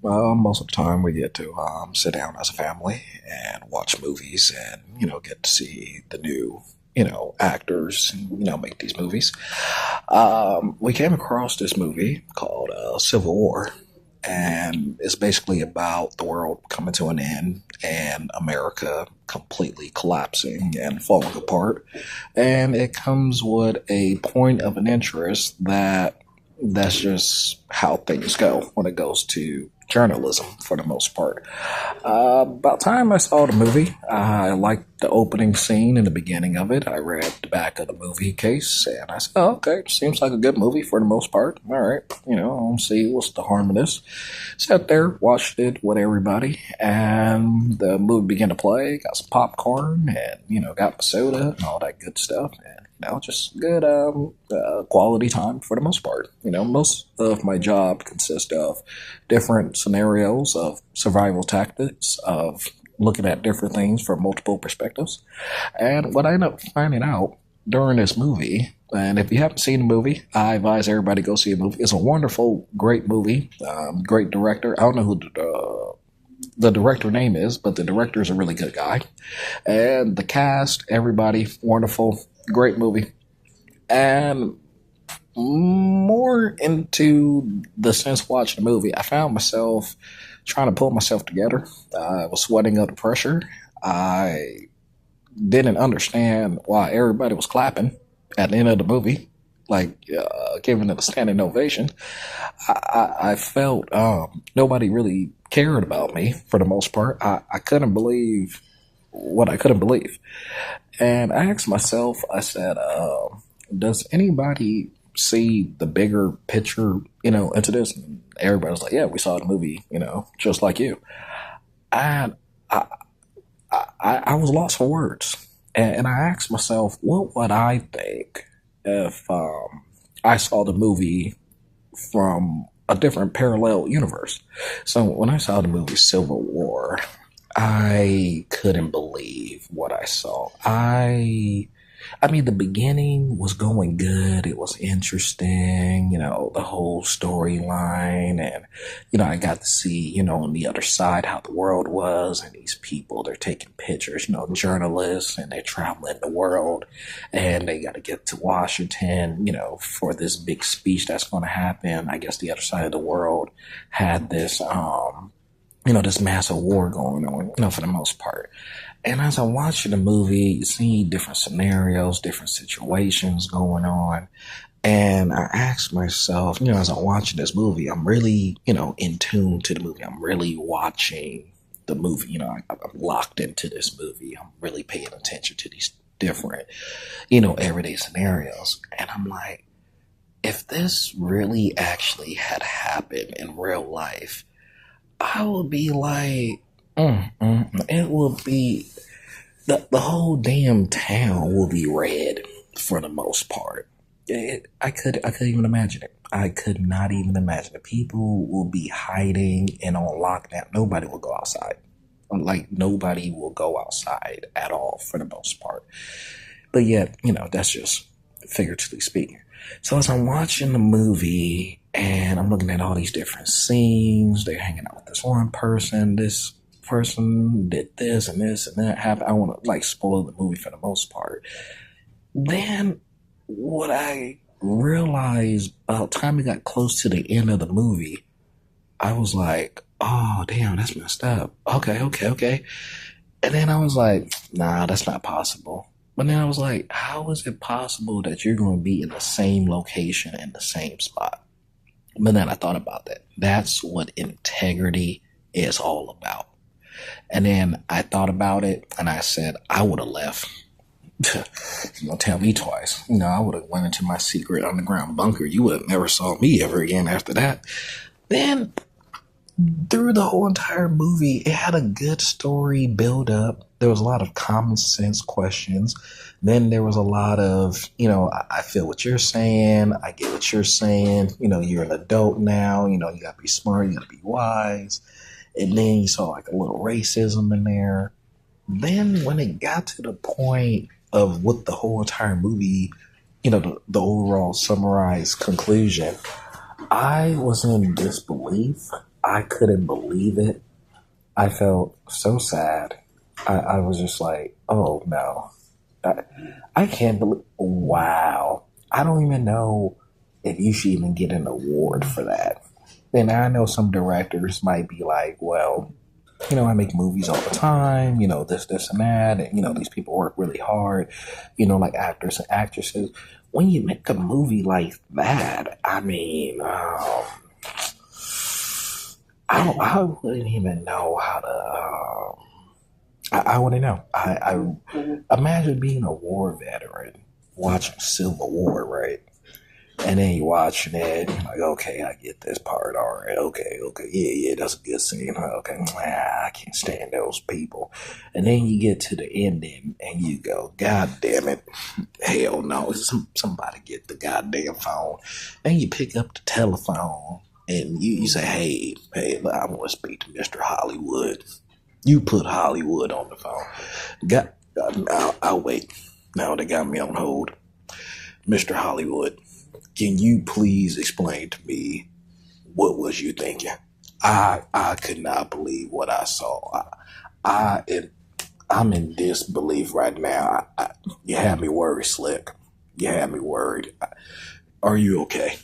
Most of the time, we get to sit down as a family and watch movies, and get to see the new actors, make these movies. We came across this movie called Civil War, and it's basically about the world coming to an end and America completely collapsing and falling apart. And it comes with a point of an interest that's just how things go when it goes to journalism for the most part. About time I saw the movie, I liked the opening scene in the beginning of it. I read the back of the movie case and I said, oh, okay, seems like a good movie for the most part. All right, I'll see what's the harm in this. Sat there, watched it with everybody, and the movie began to play. Got some popcorn and, got my soda and all that good stuff. And just good quality time for the most part. Most of my job consists of different scenarios of survival tactics, of looking at different things from multiple perspectives. And what I ended up finding out during this movie, and if you haven't seen the movie, I advise everybody go see a movie. It's a wonderful, great movie, great director. I don't know who the director name is, but the director is a really good guy. And the cast, everybody, wonderful. Great movie. And more into the sense watching the movie, I found myself trying to pull myself together. I was sweating under pressure. I didn't understand why everybody was clapping at the end of the movie, like giving it a standing ovation. I felt nobody really cared about me for the most part. I couldn't believe what I couldn't believe. And I asked myself, I said, does anybody see the bigger picture, into this? And everybody was like, yeah, we saw the movie, just like you. And I was lost for words. And I asked myself, what would I think if I saw the movie from a different parallel universe? So when I saw the movie Civil War, I couldn't believe what I saw. I mean, the beginning was going good. It was interesting, the whole storyline. And, I got to see, on the other side how the world was. And these people, they're taking pictures, journalists, and they're traveling the world. And they got to get to Washington, for this big speech that's going to happen. I guess the other side of the world had this, this massive war going on, for the most part. And as I'm watching the movie, you see different scenarios, different situations going on. And I asked myself, as I'm watching this movie, I'm really, in tune to the movie. I'm really watching the movie. I'm locked into this movie. I'm really paying attention to these different, everyday scenarios. And I'm like, if this really actually had happened in real life, I would be like, it will be, the whole damn town will be red for the most part. I couldn't even imagine it. I could not even imagine it. People will be hiding and on lockdown. Nobody will go outside. Like, nobody will go outside at all for the most part. But yet, that's just figuratively speaking. So as I'm watching the movie and I'm looking at all these different scenes, they're hanging out with this one person, this person did this and that happened. I want to spoil the movie for the most part. Then what I realized about the time we got close to the end of the movie, I was like, oh damn, that's messed up. Okay. And then I was like, nah, that's not possible. But then I was like, how is it possible that you're going to be in the same location in the same spot? But then I thought about that. That's what integrity is all about. And then I thought about it and I said, I would have left. Tell me twice. I would have went into my secret underground bunker. You would have never saw me ever again after that. Then through the whole entire movie, it had a good story build up. There was a lot of common sense questions. Then there was a lot of, I feel what you're saying. I get what you're saying. You're an adult now. You got to be smart. You got to be wise. And then you saw a little racism in there. Then when it got to the point of what the whole entire movie, the overall summarized conclusion, I was in disbelief. I couldn't believe it. I felt so sad. I was just like, oh no. I, I can't believe, wow. I don't even know if you should even get an award for that. And I know some directors might be like, well, I make movies all the time, this, and that. And, these people work really hard, like actors and actresses. When you make a movie like that, I mean, I wouldn't even know how to. I wouldn't know. I imagine being a war veteran watching Civil War, right? And then you watching it, you're like, okay, I get this part. All right, okay, yeah, that's a good scene. Okay, I can't stand those people. And then you get to the ending and you go, God damn it, hell no, somebody get the goddamn phone. Then you pick up the telephone and you say, hey, I want to speak to Mr. Hollywood. You put Hollywood on the phone. I'll wait. Now they got me on hold. Mr. Hollywood, can you please explain to me what was you thinking? I could not believe what I saw. I'm in disbelief right now. You had me worried, Slick. You had me worried. Are you okay?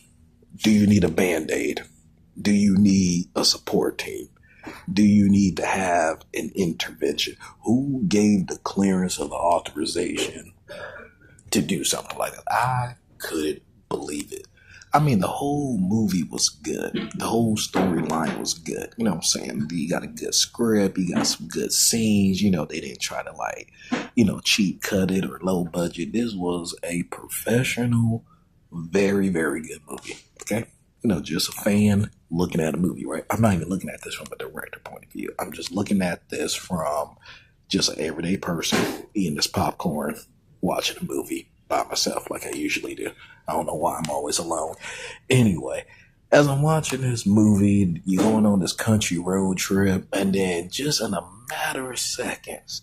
Do you need a Band-Aid? Do you need a support team? Do you need to have an intervention? Who gave the clearance or the authorization to do something like that? I couldn't believe it. I mean, the whole movie was good. The whole storyline was good. You know what I'm saying? You got a good script. You got some good scenes. They didn't try to cheap cut it or low budget. This was a professional, very, very good movie. Okay? Just a fan looking at a movie, right? I'm not even looking at this from a director point of view. I'm just looking at this from just an everyday person eating this popcorn, watching a movie by myself like I usually do. I don't know why I'm always alone. Anyway, as I'm watching this movie, you're going on this country road trip, and then just in a matter of seconds,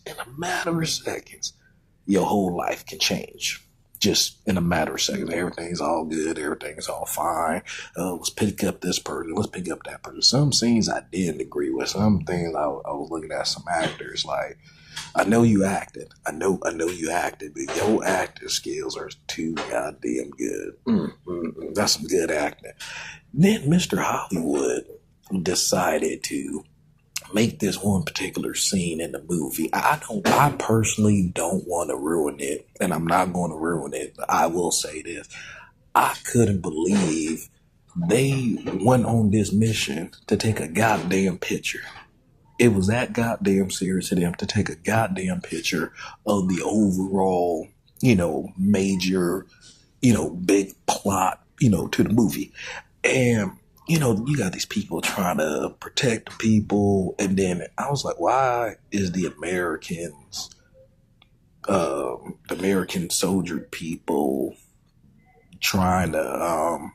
your whole life can change. Just in a matter of seconds, everything's all good, everything's all fine. Let's pick up this person, let's pick up that person. Some scenes I didn't agree with. Some things I was looking at some actors like, I know you acted. I know you acted, but your acting skills are too goddamn good. That's some good acting. Then Mr. Hollywood decided to make this one particular scene in the movie. I personally don't want to ruin it, and I'm not going to ruin it, but I will say this. I couldn't believe they went on this mission to take a goddamn picture. It was that goddamn serious to them to take a goddamn picture of the overall, major, big plot, to the movie. And you got these people trying to protect the people. And then I was like, why is the American soldier people trying to,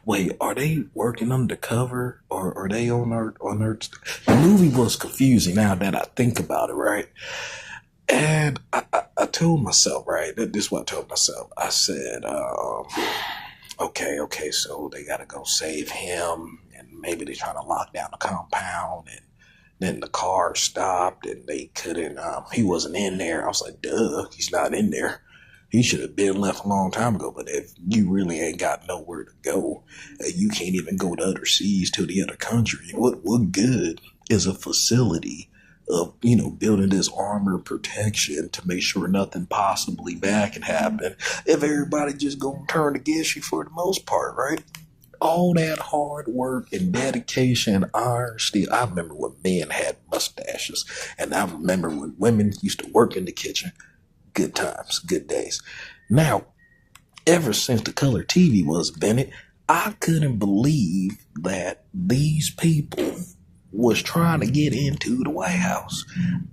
wait, are they working undercover or are they on Earth? The movie was confusing now that I think about it, right? And I told myself, right, this is what I told myself. I said, okay, so they got to go save him, and maybe they're trying to lock down the compound, and then the car stopped, and they couldn't, he wasn't in there. I was like, duh, he's not in there. He should have been left a long time ago, but if you really ain't got nowhere to go, you can't even go to other seas to the other country. What good is a facility of, building this armor protection to make sure nothing possibly bad can happen if everybody just gonna turn against you for the most part, right? All that hard work and dedication, iron steel. I remember when men had mustaches, and I remember when women used to work in the kitchen. Good times, good days. Now, ever since the color TV was invented, I couldn't believe that these people was trying to get into the White House.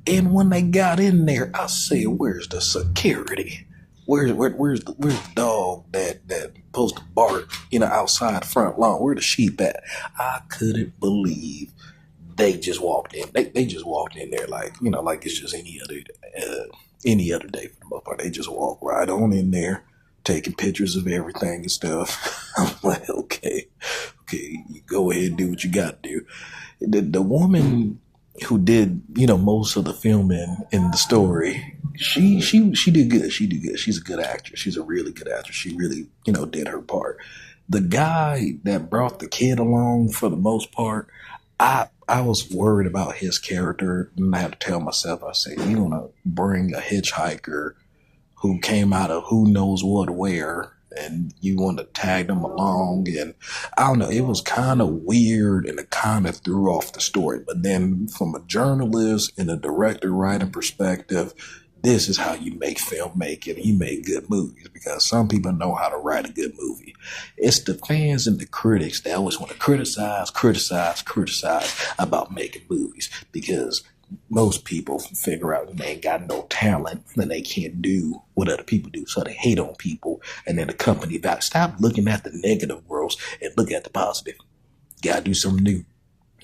And when they got in there, I said, where's the security? Where's the dog that supposed to bark, outside the front lawn? Where the sheep at? I couldn't believe they just walked in. They just walked in there like it's just any other day for the most part. They just walk right on in there, taking pictures of everything and stuff. I'm like, okay, you go ahead and do what you got to do. the woman who did, most of the filming in the story, she did good. She did good. She's a good actress. She's a really good actress. She really, did her part. The guy that brought the kid along, for the most part, I was worried about his character, and I had to tell myself, I said, you want to bring a hitchhiker who came out of who knows what where, and you want to tag them along, and I don't know, it was kind of weird, and it kind of threw off the story. But then from a journalist and a director writing perspective, this is how you make filmmaking. You make good movies, because some people know how to write a good movie. It's the fans and the critics that always want to criticize about making movies, because most people figure out they ain't got no talent and they can't do what other people do, so they hate on people. And then the company back, stop looking at the negative worlds and look at the positive. You gotta do something new.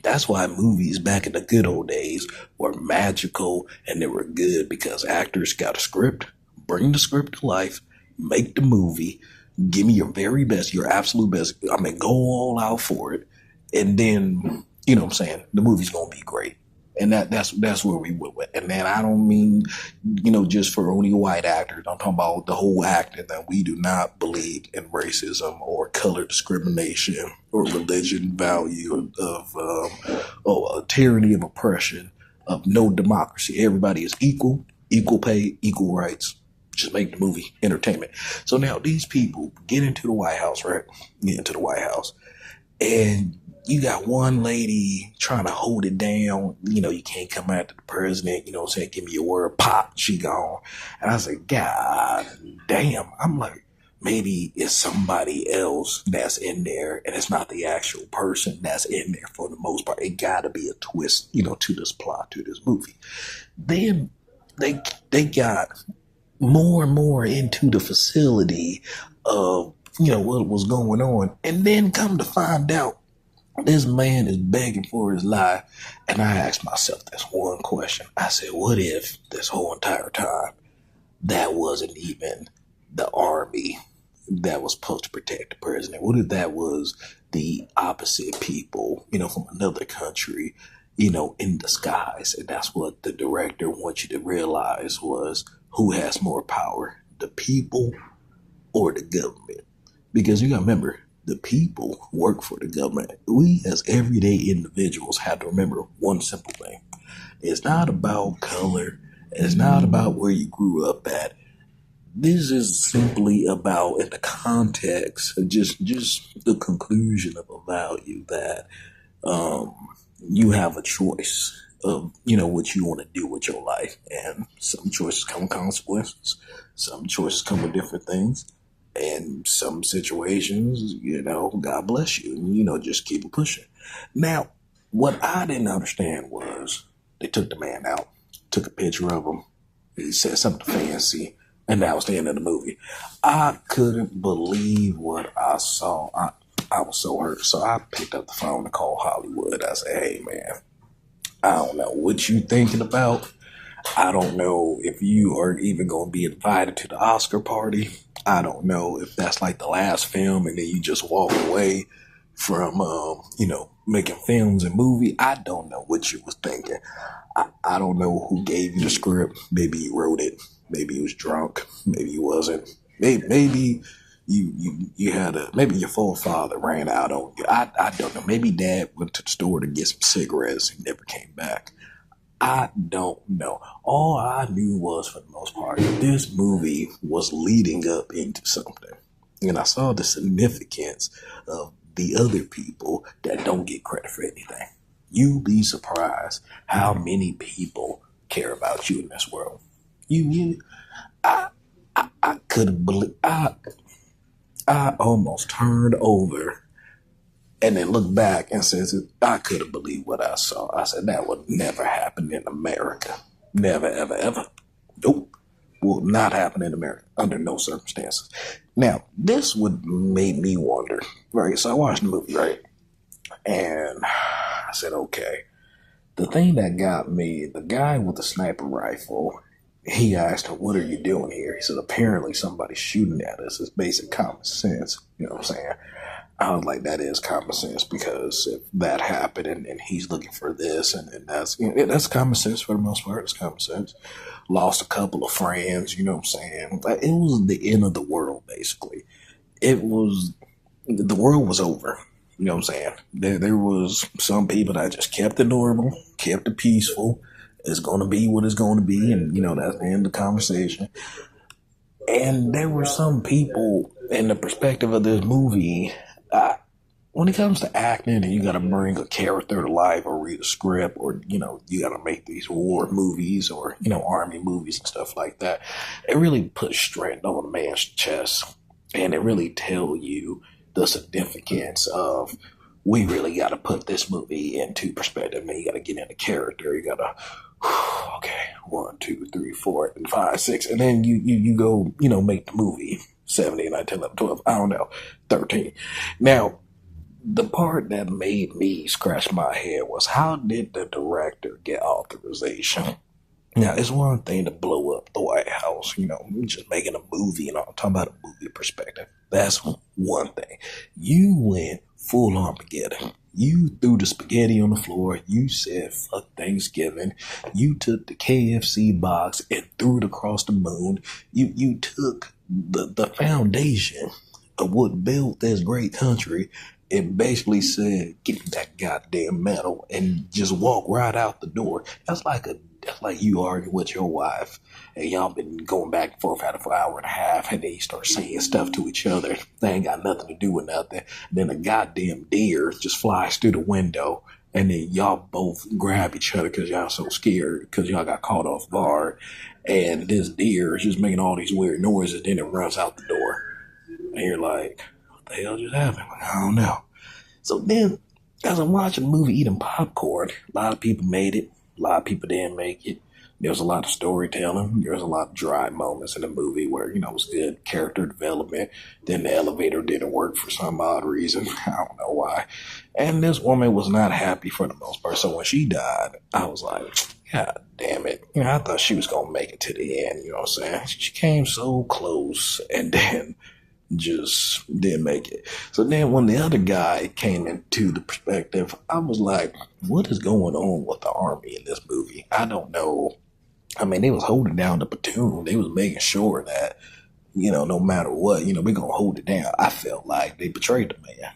That's why movies back in the good old days were magical and they were good, because actors got a script, bring the script to life, make the movie, give me your very best, your absolute best. I mean, go all out for it. And then, you know what I'm saying, the movie's going to be great. And that's where we went with. And then I don't mean, just for only white actors. I'm talking about the whole acting, that we do not believe in racism or color discrimination or religion value of tyranny of oppression, of no democracy. Everybody is equal pay, equal rights. Just make the movie entertainment. So now these people get into the White House, right? Get into the White House. And you got one lady trying to hold it down. You can't come after the president. Give me your word. Pop, she gone. And I said, God damn. I'm like, maybe it's somebody else that's in there, and it's not the actual person that's in there for the most part. It got to be a twist, to this plot, to this movie. Then they got more and more into the facility of, what was going on. And then come to find out, this man is begging for his life. And I asked myself this one question. I said, what if this whole entire time that wasn't even the army that was supposed to protect the president? What if that was the opposite people, from another country, in disguise? And that's what the director wants you to realize, was who has more power, the people or the government? Because you got to remember, the people work for the government. We as everyday individuals have to remember one simple thing. It's not about color. It's not about where you grew up at. This is simply about, in the context, just the conclusion of a value that you have a choice of, what you want to do with your life. And some choices come with consequences. Some choices come with different things. And some situations, God bless you. And, just keep it pushing. Now, what I didn't understand was they took the man out, took a picture of him. He said something fancy. And that was the end of the movie. I couldn't believe what I saw. I was so hurt. So I picked up the phone and called Hollywood. I said, hey, man, I don't know what you thinking about. I don't know if you are even going to be invited to the Oscar party. I don't know if that's like the last film and then you just walk away from, making films and movies. I don't know what you was thinking. I don't know who gave you the script. Maybe you wrote it. Maybe you was drunk. Maybe you wasn't. Maybe you had maybe your forefather ran out on you. I don't know. Maybe dad went to the store to get some cigarettes and never came back. I don't know. All I knew was, for the most part, this movie was leading up into something. And I saw the significance of the other people that don't get credit for anything. You'd be surprised how many people care about you in this world. I couldn't believe, I almost turned over and then looked back and says, I couldn't believe what I saw. I said, that would never happen in America. Never, ever, ever. Nope. Will not happen in America under no circumstances. Now, this would make me wonder, right? So I watched the movie, right? And I said, okay. The thing that got me, the guy with the sniper rifle, he asked him, what are you doing here? He said, apparently somebody's shooting at us. It's basic common sense. You know what I'm saying? I was like, that is common sense, because if that happened and he's looking for this, and that's, that's common sense for the most part. It's common sense. Lost a couple of friends, you know what I'm saying? Like, it was the end of the world, basically. The world was over. You know what I'm saying? There was some people that just kept it normal, kept it peaceful. It's going to be what it's going to be. And, that's the end of the conversation. And there were some people, in the perspective of this movie, when it comes to acting and you got to bring a character to life or read a script, or, you got to make these war movies or, army movies and stuff like that, it really puts strength on a man's chest. And it really tell you the significance of, we really got to put this movie into perspective, man. You got to get into character. You got to, okay, 1, 2, 3, 4, and 5, 6. And then you go, make the movie 7, 8, 9, 10, 11, 12, I don't know, 13. Now, the part that made me scratch my head was, how did the director get authorization? Now, it's one thing to blow up the White House, just making a movie, I'm talking about a movie perspective. That's one thing. You went full Armageddon. You threw the spaghetti on the floor. You said, fuck Thanksgiving. You took the KFC box and threw it across the moon. You took the foundation of what built this great country and basically said, give me that goddamn medal, and just walk right out the door. That's like you argue with your wife and y'all been going back and forth for an hour and a half, and then you start saying stuff to each other that ain't got nothing to do with nothing. Then a goddamn deer just flies through the window, and then y'all both grab each other because y'all so scared because y'all got caught off guard. And this deer is just making all these weird noises, then it runs out the door. And you're like, what the hell just happened? Like, I don't know. So then, as I'm watching the movie, eating popcorn, a lot of people made it. A lot of people didn't make it. There was a lot of storytelling. There was a lot of dry moments in the movie where, it was good character development. Then the elevator didn't work for some odd reason. I don't know why. And this woman was not happy for the most part. So when she died, I was like, God damn it. I thought she was going to make it to the end. You know what I'm saying? She came so close and then just didn't make it. So then when the other guy came into the perspective, I was like, what is going on with the army in this movie? I don't know. I mean, they was holding down the platoon. They was making sure that, no matter what, we're going to hold it down. I felt like they betrayed the man.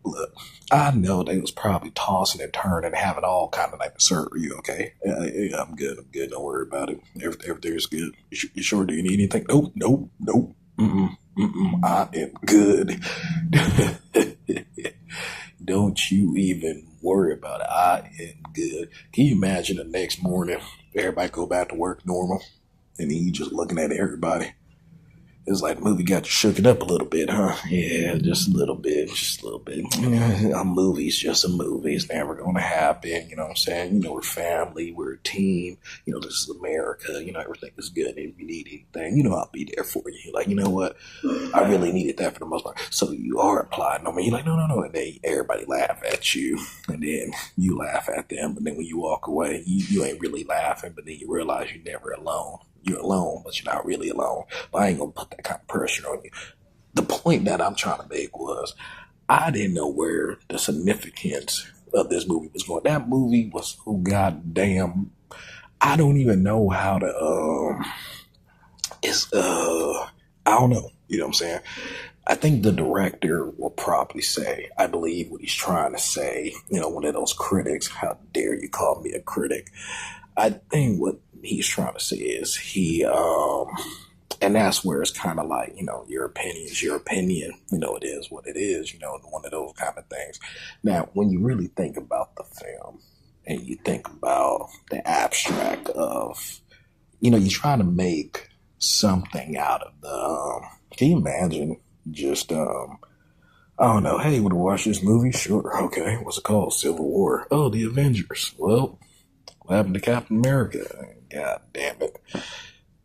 Look, I know they was probably tossing and turning and having all kind of surgery, okay? Yeah, I'm good. Don't worry about it. Everything's good. You sure? Do you need anything? Nope. I am good. Don't you even worry about it. I am good. Can you imagine the next morning, everybody go back to work normal, and then you just looking at everybody? It's like the movie got you shook it up a little bit, huh? Yeah, just a little bit. A movie's just a movie. It's never going to happen. You know what I'm saying? We're family. We're a team. This is America. Everything is good. If you need anything, I'll be there for you. Like, you know what? I really needed that for the most part. So you are applying on me. You're like, no. And then everybody laugh at you. And then you laugh at them. But then when you walk away, you ain't really laughing. But then you realize you're never alone. You're alone, but you're not really alone. But I ain't going to put that kind of pressure on you. The point that I'm trying to make was, I didn't know where the significance of this movie was going. That movie was so goddamn, I don't even know how to, I don't know. You know what I'm saying? I think the director will probably say, I believe what he's trying to say, one of those critics, how dare you call me a critic? I think what he's trying to say is and that's where it's kind of like, your opinion is your opinion. It is what it is, one of those kind of things. Now, when you really think about the film and you think about the abstract of, you're trying to make something out of the, can you imagine just, I don't know, hey, you want to watch this movie? Sure. Okay. What's it called? Civil War. Oh, the Avengers. Well, what happened to Captain America? God damn it.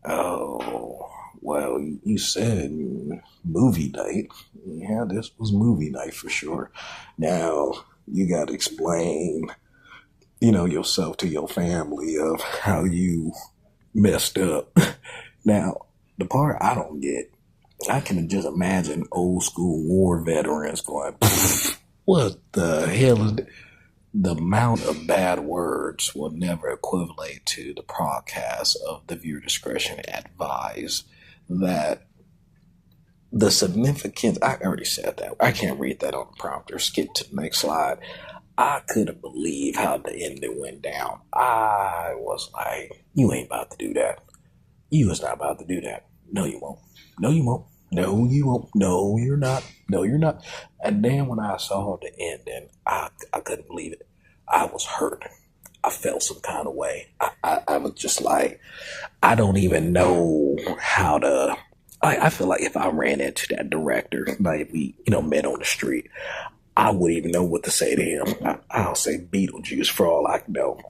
Oh, well, you said movie night. Yeah, this was movie night for sure. Now, you got to explain, yourself to your family of how you messed up. Now, the part I don't get I can just imagine old school war veterans going, what the hell is the amount of bad words will never equivalent to the broadcast of the viewer discretion advised. That the significance, I already said that. I can't read that on the prompter. Skip to the next slide. I couldn't believe how the ending went down. I was like, you ain't about to do that. You was not about to do that. No, you won't. No, you won't. No, you won't. No, you're not. No, you're not. And then when I saw the ending, I couldn't believe it. I was hurt. I felt some kind of way. I was just like, I don't even know how to. I feel like if I ran into that director, like we, met on the street, I wouldn't even know what to say to him. I'll say Beetlejuice for all I know.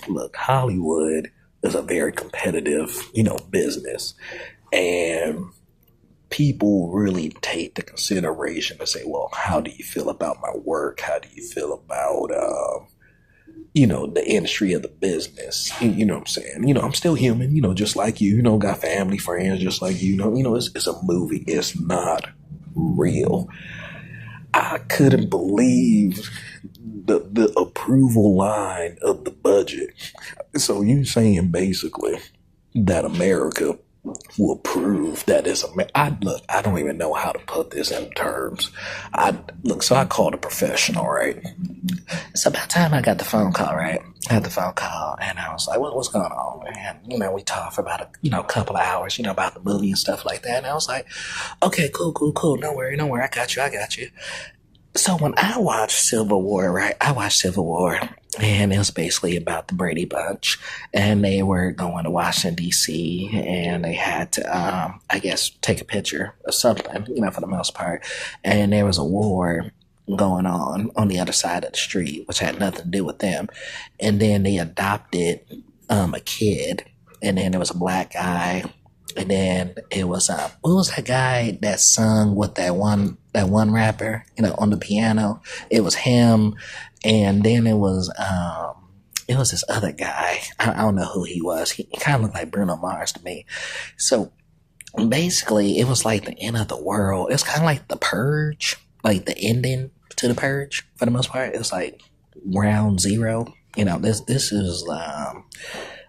Look, Hollywood is a very competitive, business. And people really take the consideration to say, well, how do you feel about my work? How do you feel about, the industry of the business? You know what I'm saying? I'm still human, just like you, got family, friends, just like you, it's a movie. It's not real. I couldn't believe the approval line of the budget. So you saying basically that America will prove that it's I don't even know how to put this in terms. So I called a professional, right? So by the time I got the phone call, right? I had the phone call and I was like, what's going on? And, we talked for about a couple of hours, about the movie and stuff like that. And I was like, okay, cool. No worry. I got you. So when I watched Civil War, right? I watched Civil War, and it was basically about the Brady Bunch, and they were going to Washington, D.C., and they had to, I guess, take a picture of something, for the most part. And there was a war going on the other side of the street, which had nothing to do with them. And then they adopted a kid, and then there was a black guy. And then it was what was that guy that sung with that one rapper, on the piano? It was him, and then it was this other guy. I don't know who he was. He kind of looked like Bruno Mars to me. So basically, it was like the end of the world. It's kind of like The Purge, like the ending to The Purge for the most part. It was like round zero. This is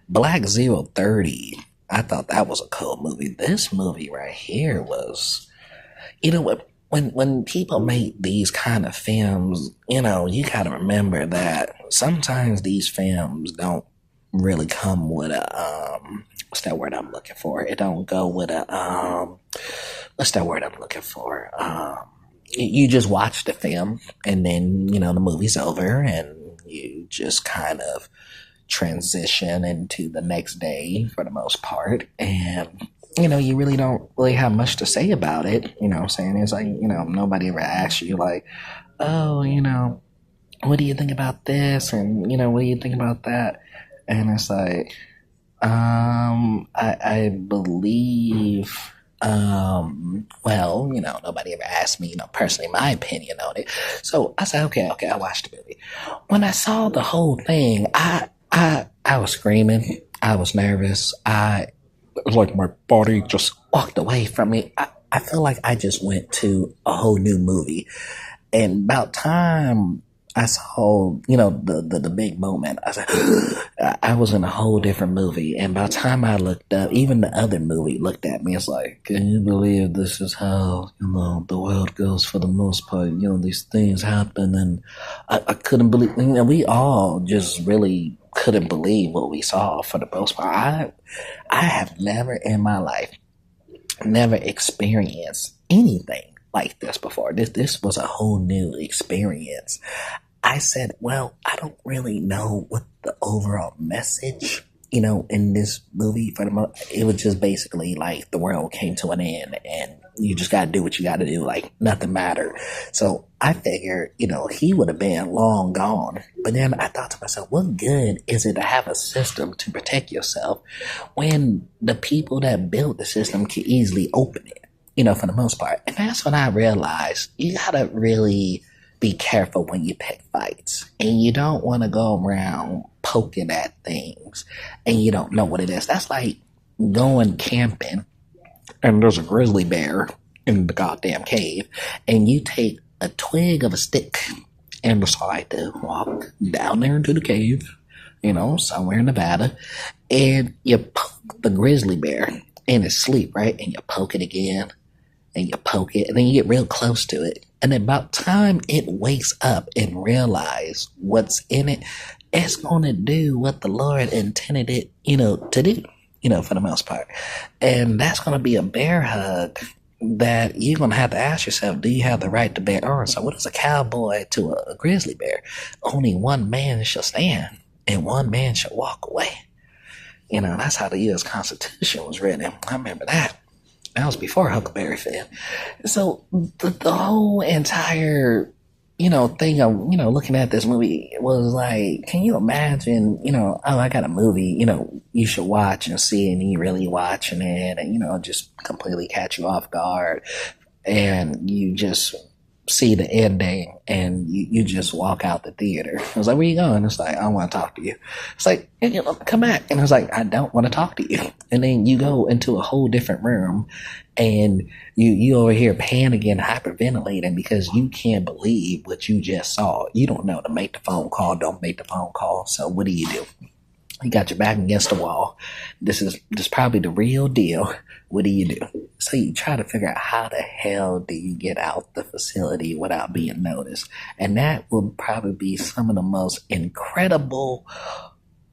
Black 030. I thought that was a cool movie. This movie right here was, when people make these kind of films, you gotta remember that sometimes these films don't really come with a, what's that word I'm looking for? It don't go with a, what's that word I'm looking for? You just watch the film and then, the movie's over and you just kind of transition into the next day for the most part, and you really don't really have much to say about it. What I'm saying? It's like, nobody ever asks you like, oh, what do you think about this, and what do you think about that? And it's like, I believe, well, nobody ever asked me, personally my opinion on it. So I said, okay, I watched the movie. When I saw the whole thing, I was screaming. I was nervous. It was like my body just walked away from me. I feel like I just went to a whole new movie. And about time I saw, the big moment, I said, I was in a whole different movie. And by the time I looked up, even the other movie looked at me. It's like, can you believe this is how, the world goes for the most part? These things happen. And I couldn't believe, we all just really couldn't believe what we saw for the most part. I have never in my life, never experienced anything like this before. This was a whole new experience. I said, well, I don't really know what the overall message, in this movie for the most, it was just basically like the world came to an end and you just got to do what you got to do. Like nothing mattered. So I figured, he would have been long gone. But then I thought to myself, what good is it to have a system to protect yourself when the people that built the system can easily open it, for the most part? And that's when I realized you got to really be careful when you pick fights, and you don't want to go around poking at things and you don't know what it is. That's like going camping and there's a grizzly bear in the goddamn cave, and you take a twig of a stick and decide to walk down there into the cave, somewhere in Nevada, and you poke the grizzly bear in its sleep, right? And you poke it again, and you poke it, and then you get real close to it. And then about time it wakes up and realize what's in it, it's going to do what the Lord intended it, to do, for the most part. And that's going to be a bear hug that you're going to have to ask yourself, do you have the right to bear arms? So what is a cowboy to a grizzly bear? Only one man shall stand, and one man shall walk away. That's how the U.S. Constitution was written. I remember that. That was before Huckleberry Finn. So the whole entire, thing of, looking at this movie was like, can you imagine, oh, I got a movie, you should watch and see, and you really watching it, and, just completely catch you off guard, and you just see the ending, and you just walk out the theater. I was like, where you going? It's like, I don't want to talk to you. It's like, come back. And I was like, I don't want to talk to you. And then you go into a whole different room, and you over here panicking, hyperventilating because you can't believe what you just saw. You don't know to make the phone call, don't make the phone call. So what do? You got your back against the wall. This is probably the real deal. What do you do? So you try to figure out how the hell do you get out the facility without being noticed. And that will probably be some of the most incredible,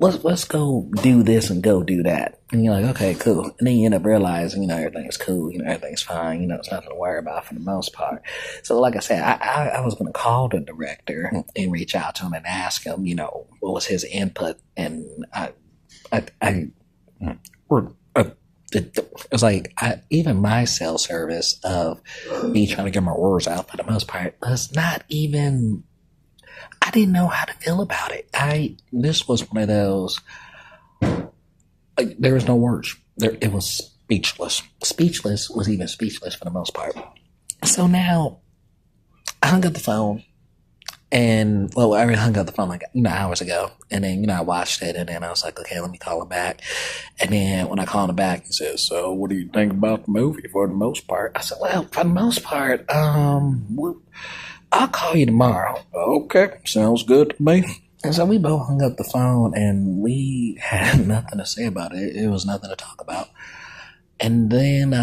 let's go do this and go do that. And you're like, okay, cool. And then you end up realizing, everything's cool, everything's fine, it's nothing to worry about for the most part. So like I said, I was going to call the director and reach out to him and ask him, what was his input. And it's like, even my cell service of me trying to get my words out for the most part was not even, I didn't know how to feel about it. This was one of those, there was no words. It was speechless. Speechless was even speechless for the most part. So now I hung up the phone. And, I already hung up the phone hours ago. And then, I watched it, and then I was like, okay, let me call him back. And then when I called him back, he says, so what do you think about the movie for the most part? I said, well, for the most part, I'll call you tomorrow. Okay, sounds good to me. And so we both hung up the phone, and we had nothing to say about it. It was nothing to talk about. And then,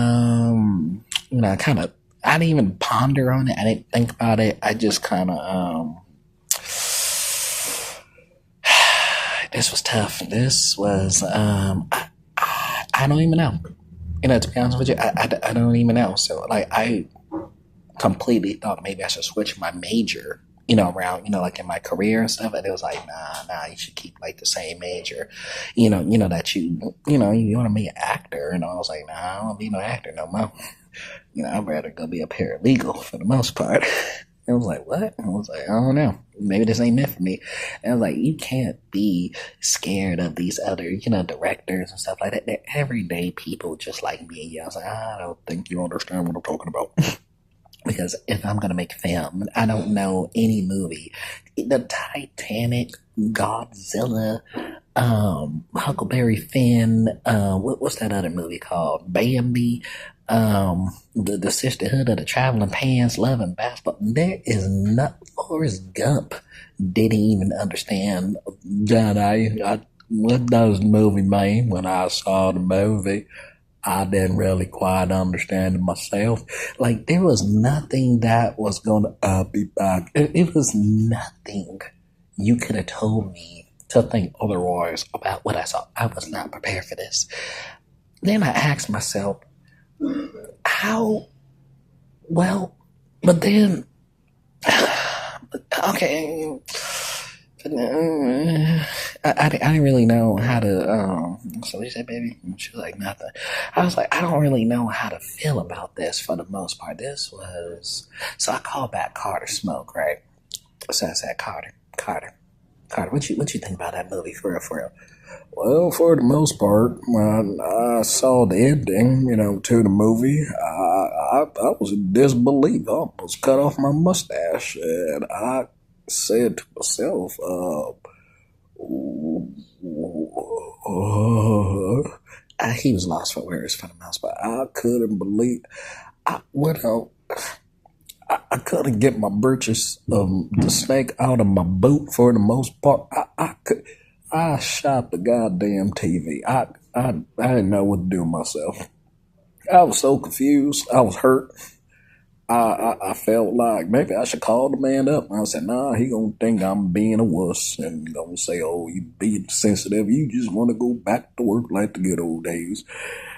I didn't even ponder on it. I didn't think about it. I just kind of, this was tough. This was, I don't even know. To be honest with you, I don't even know. So, I completely thought maybe I should switch my major, around, like in my career and stuff. And it was like, nah, you should keep the same major, that you want to be an actor. And I was like, nah, I don't want to be no actor no more. I'd rather go be a paralegal for the most part. I was like, what? I was like, I don't know. Maybe this ain't meant for me. And I was like, you can't be scared of these other, directors and stuff like that. They're everyday people just like me. I was like, I don't think you understand what I'm talking about. Because if I'm going to make a film, I don't know any movie. The Titanic, Godzilla, Huckleberry Finn, what's that other movie called? Bambi, the Sisterhood of the Traveling Pants, Love and Basketball. There is not, Forrest Gump didn't even understand. What does the movie mean? When I saw the movie, I didn't really quite understand it myself. There was nothing that was going to, I'll be back. It was nothing you could have told me to think otherwise about what I saw. I was not prepared for this. Then I asked myself, how, well, but then, okay, I didn't really know how to, so he said, baby, she was like, nothing. I was like, I don't really know how to feel about this for the most part. So I called back Carter Smoke, right? So I said, Carter, what you think about that movie, for real? Well, for the most part, when I saw the ending, to the movie, I was in disbelief. I almost cut off my mustache, and I said to myself, he was lost for words for the most part. I couldn't believe I went out. I couldn't get my britches the snake out of my boot for the most part. I shot the goddamn TV. I didn't know what to do with myself. I was so confused. I was hurt. I felt like maybe I should call the man up. I said, nah, he gonna think I'm being a wuss and gonna say, oh, you being sensitive. You just want to go back to work like the good old days.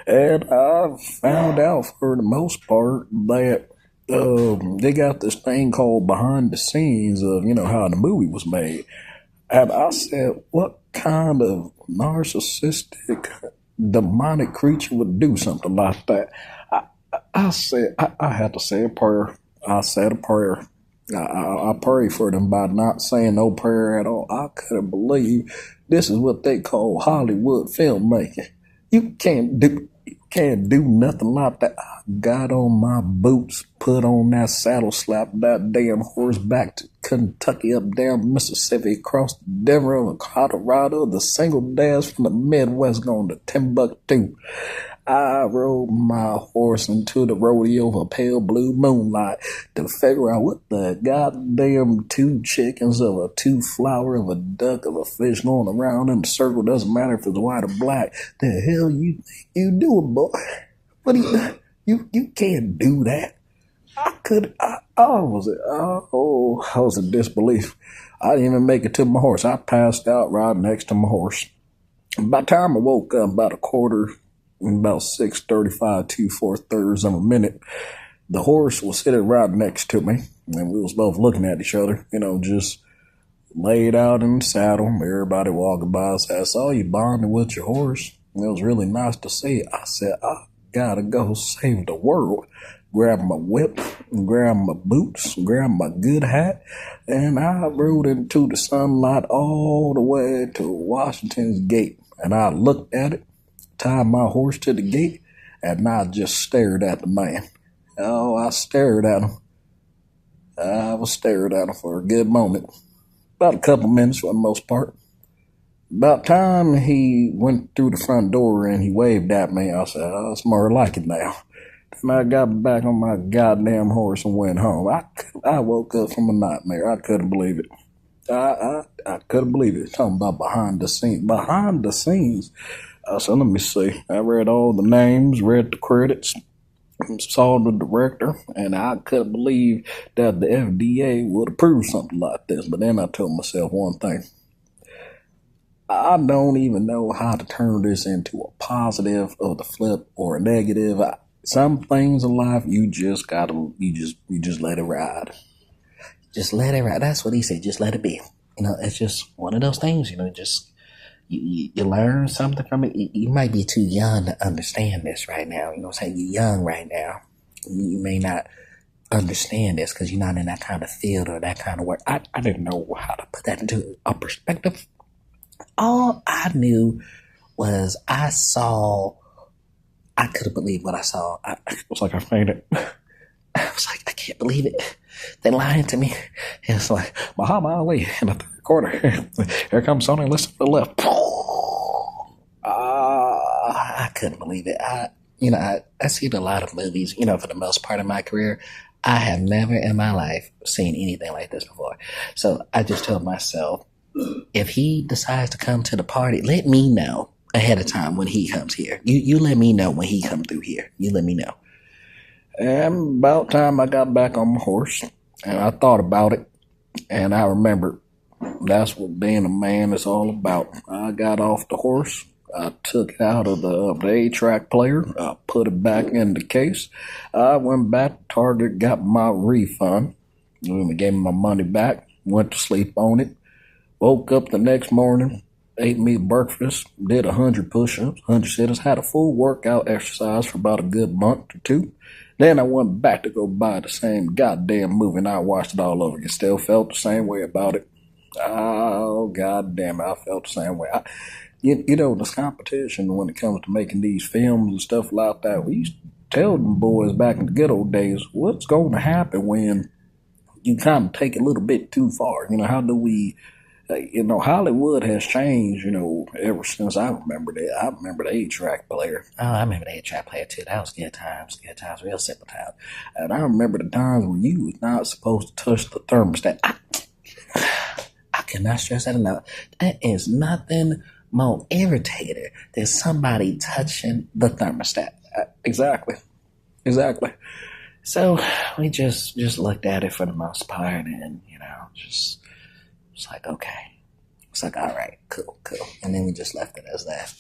And I found out for the most part that they got this thing called behind the scenes of, how the movie was made. And I said, what kind of narcissistic, demonic creature would do something like that? I said, I had to say a prayer. I said a prayer. I prayed for them by not saying no prayer at all. I couldn't believe this is what they call Hollywood filmmaking. You can't do nothing like that. I got on my boots, put on that saddle, slapped that damn horse back to Kentucky, up down Mississippi, across Denver and Colorado, the single dash from the Midwest going to Timbuktu. I rode my horse into the rodeo of a pale blue moonlight to figure out what the goddamn two chickens of a two flower of a duck of a fish going around in a circle, doesn't matter if it's white or black. The hell you think you doing, boy? What do you can't do that. I was in disbelief. I didn't even make it to my horse. I passed out right next to my horse. By the time I woke up, about 6:35, 2/4 of a minute, the horse was sitting right next to me, and we was both looking at each other, just laid out in the saddle. Everybody walking by said, I saw you bonding with your horse. It was really nice to see. I said, I gotta go save the world. Grab my whip, grab my boots, grab my good hat, and I rode into the sunlight all the way to Washington's gate. And I looked at it, tied my horse to the gate, and I just stared at the man. Oh, I stared at him. I was staring at him for a good moment. About a couple minutes for the most part. About time he went through the front door and he waved at me, I said, oh, it's more like it now. Then I got back on my goddamn horse and went home. I woke up from a nightmare. I couldn't believe it. I couldn't believe it. Talking about behind the scenes. Behind the scenes. So let me see. I read all the names, read the credits, saw the director, and I couldn't believe that the FDA would approve something like this. But then I told myself one thing. I don't even know how to turn this into a positive or the flip or a negative. Some things in life you just let it ride. Just let it ride. That's what he said. Just let it be. It's just one of those things. Just you learn something from it. You might be too young to understand this right now. You know what I'm saying? You're young right now. You may not understand this because you're not in that kind of field or that kind of work. I didn't know how to put that into a perspective. All I knew was I couldn't believe what I saw. It was like I fainted. I was like, I can't believe it. They lying to me. And it's like, Muhammad Ali in the third quarter. Here comes Sony, listen to the left. I couldn't believe it. I seen a lot of movies, for the most part of my career. I have never in my life seen anything like this before. So I just told myself, if he decides to come to the party, let me know ahead of time when he comes here. You let me know when he come through here. You let me know. And about time I got back on my horse, and I thought about it, and I remembered that's what being a man is all about. I got off the horse. I took it out of the 8-track player. I put it back in the case. I went back to Target, got my refund. They gave me my money back. Went to sleep on it. Woke up the next morning, ate me breakfast, did 100 push-ups, 100 sit-ups, had a full workout exercise for about a good month or two. Then I went back to go buy the same goddamn movie, and I watched it all over again. Still felt the same way about it. Oh, goddamn it, I felt the same way. This competition when it comes to making these films and stuff like that, we used to tell them boys back in the good old days, what's going to happen when you kind of take it a little bit too far? How do we Hollywood has changed, ever since I remembered it. I remember the 8-track player. Oh, I remember the 8-track player too. That was good times, real simple times. And I remember the times when you was not supposed to touch the thermostat. I cannot stress that enough. That is nothing more irritating than somebody touching the thermostat. Exactly. So we just looked at it for the most part, and just it's like, okay. It's like, all right, cool. And then we just left it as that.